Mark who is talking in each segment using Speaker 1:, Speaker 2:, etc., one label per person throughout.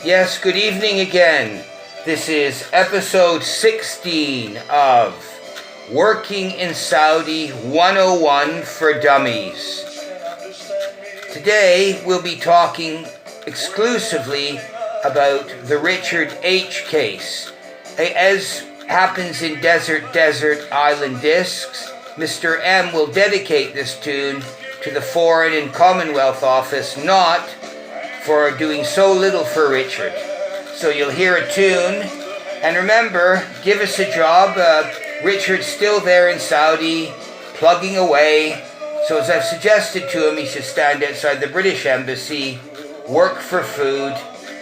Speaker 1: Yes, good evening again. This is episode 16 of Working in Saudi 101 for Dummies. Today we'll be talking exclusively about the Richard H. case. As happens in Desert Island Discs, Mr. M will dedicate this tune to the Foreign and Commonwealth Office, not for doing so little for Richard. So you'll hear a tune, and remember, give us a job. Richard's still there in Saudi, plugging away. So as I've suggested to him, he should stand outside the British Embassy, work for food,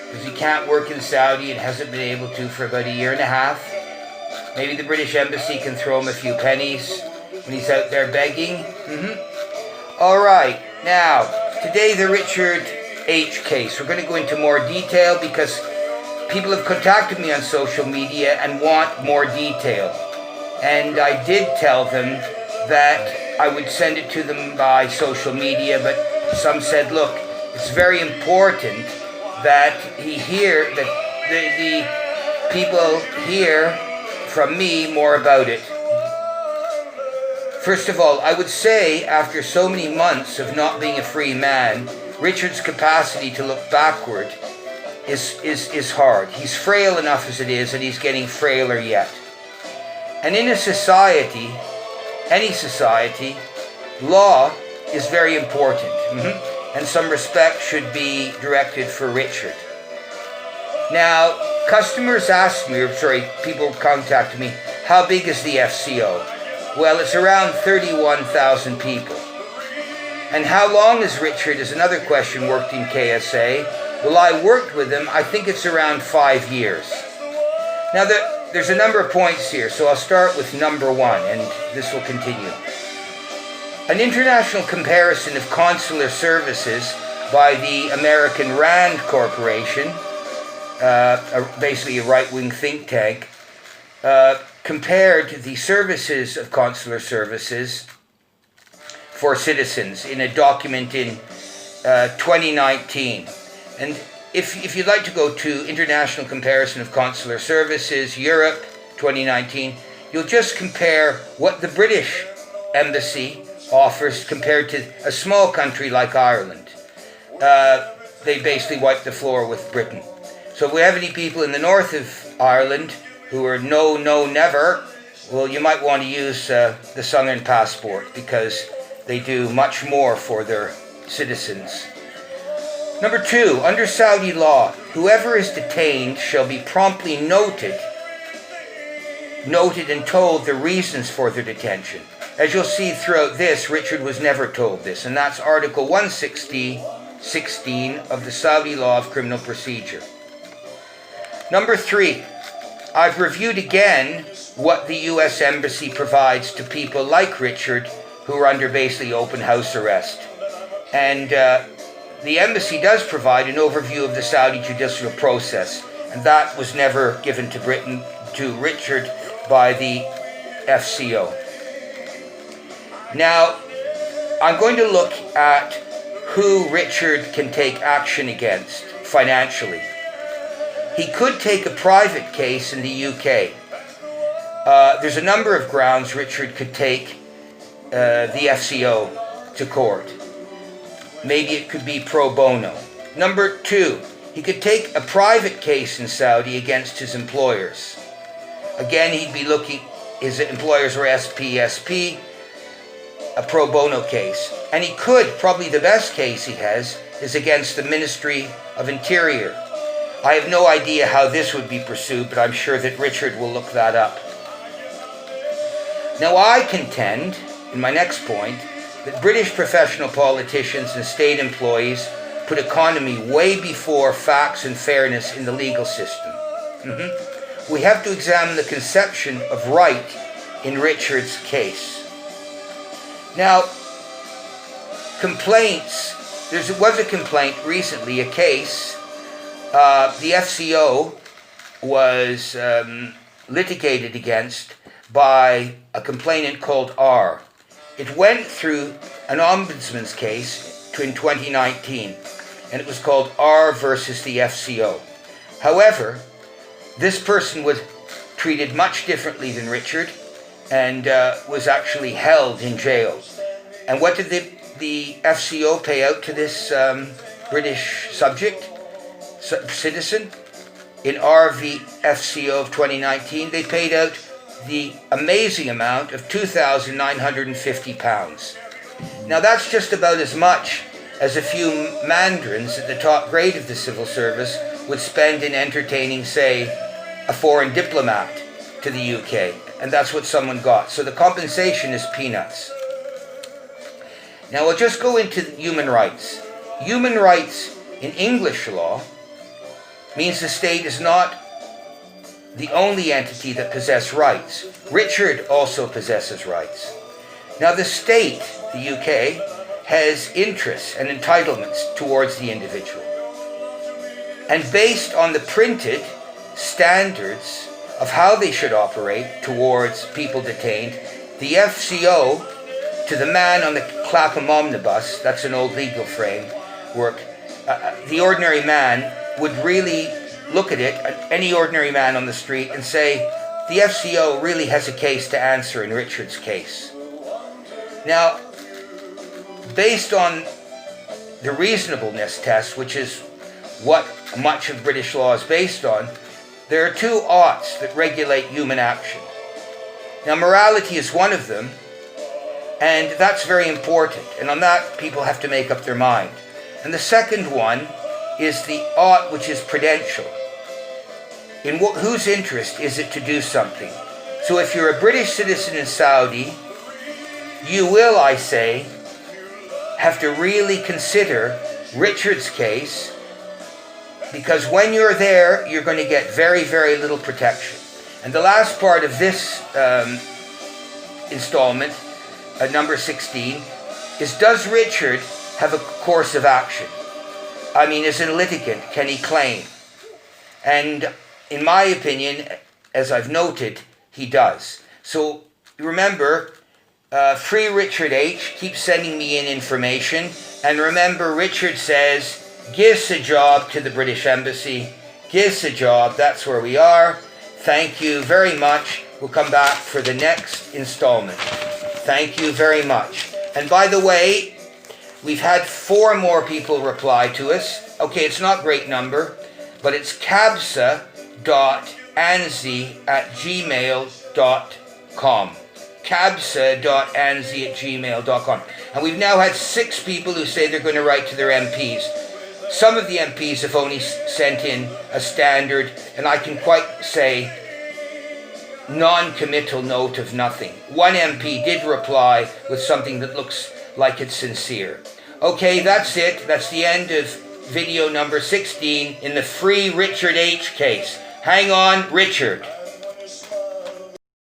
Speaker 1: because he can't work in Saudi and hasn't been able to for about a year and a half. Maybe the British Embassy can throw him a few pennies when he's out there begging. All right, now, today the Richard H case. We're going to go into more detail because people have contacted me on social media and want more detail. And I did tell them that I would send it to them by social media, but some said, look, it's very important that the people hear from me more about it. First of all, I would say after so many months of not being a free man, Richard's capacity to look backward is hard. He's frail enough as it is, and he's getting frailer yet. And in a society, any society, law is very important. And some respect should be directed for Richard. Now, customers ask me, people contact me, how big is the FCO? Well, it's around 31,000 people. And how long has Richard, is another question, worked in KSA? Well, I worked with him, I think it's around 5 years. Now, there's a number of points here, so I'll start with number one, and this will continue. An international comparison of consular services by the American RAND Corporation, basically a right-wing think tank, compared the services of consular services for citizens in a document in 2019. And if you'd like to go to International Comparison of Consular Services, Europe, 2019, you'll just compare what the British Embassy offers compared to a small country like Ireland. They basically wipe the floor with Britain. So if we have any people in the north of Ireland who are no, never, well, you might want to use the Southern Passport because they do much more for their citizens. Number two, under Saudi law, whoever is detained shall be promptly noted and told the reasons for their detention. As you'll see throughout this, Richard was never told this, and that's Article 116 of the Saudi Law of Criminal Procedure. Number three, I've reviewed again what the U.S. Embassy provides to people like Richard who are under basically open house arrest. And the embassy does provide an overview of the Saudi judicial process, and that was never given to Richard by the FCO. Now, I'm going to look at who Richard can take action against financially. He could take a private case in the UK. There's a number of grounds Richard could take the FCO to court. Maybe it could be pro bono. Number two, he could take a private case in Saudi against his employers. Again, he'd be looking, his employers were SPSP, a pro bono case. And he could, probably the best case he has, is against the Ministry of Interior. I have no idea how this would be pursued, but I'm sure that Richard will look that up. Now, I contend, in my next point, that British professional politicians and state employees put economy way before facts and fairness in the legal system. We have to examine the conception of right in Richard's case. Now, complaints, there was a complaint recently, a case, the FCO was litigated against by a complainant called R. It went through an ombudsman's case in 2019, and it was called R versus the FCO. However, this person was treated much differently than Richard and was actually held in jail. And what did the FCO pay out to this British citizen? In RV FCO of 2019, they paid out the amazing amount of £2,950. Now that's just about as much as a few mandarins at the top grade of the civil service would spend in entertaining, say, a foreign diplomat to the UK. And that's what someone got. So the compensation is peanuts. Now we'll just go into human rights. Human rights in English law means the state is not the only entity that possesses rights. Richard also possesses rights. Now the state, the UK, has interests and entitlements towards the individual. And based on the printed standards of how they should operate towards people detained, the FCO, to the man on the Clapham omnibus, that's an old legal framework, the ordinary man would really look at it, any ordinary man on the street, and say, the FCO really has a case to answer in Richard's case. Now, based on the reasonableness test, which is what much of British law is based on, there are two oughts that regulate human action. Now, morality is one of them, and that's very important, and on that people have to make up their mind. And the second one is the ought which is prudential. In whose interest is it to do something? So if you're a British citizen in Saudi, you will, I say, have to really consider Richard's case, because when you're there, you're going to get very, very little protection. And the last part of this installment, number 16, is, does Richard have a course of action? I mean, as a litigant, can he claim? And in my opinion, as I've noted, he does. So remember, Free Richard H, keep sending me in information. And remember, Richard says, give us a job to the British Embassy. Give us a job. That's where we are. Thank you very much. We'll come back for the next installment. Thank you very much. And by the way, we've had 4 more people reply to us. Okay, it's not a great number, but it's cabsa.anzi@gmail.com. cabsa.anzi@gmail.com. And we've now had 6 people who say they're going to write to their MPs. Some of the MPs have only sent in a standard, and I can quite say, non-committal note of nothing. One MP did reply with something that looks like it's sincere. Okay, that's it. That's the end of video number 16 in the Free Richard H case. Hang on, Richard.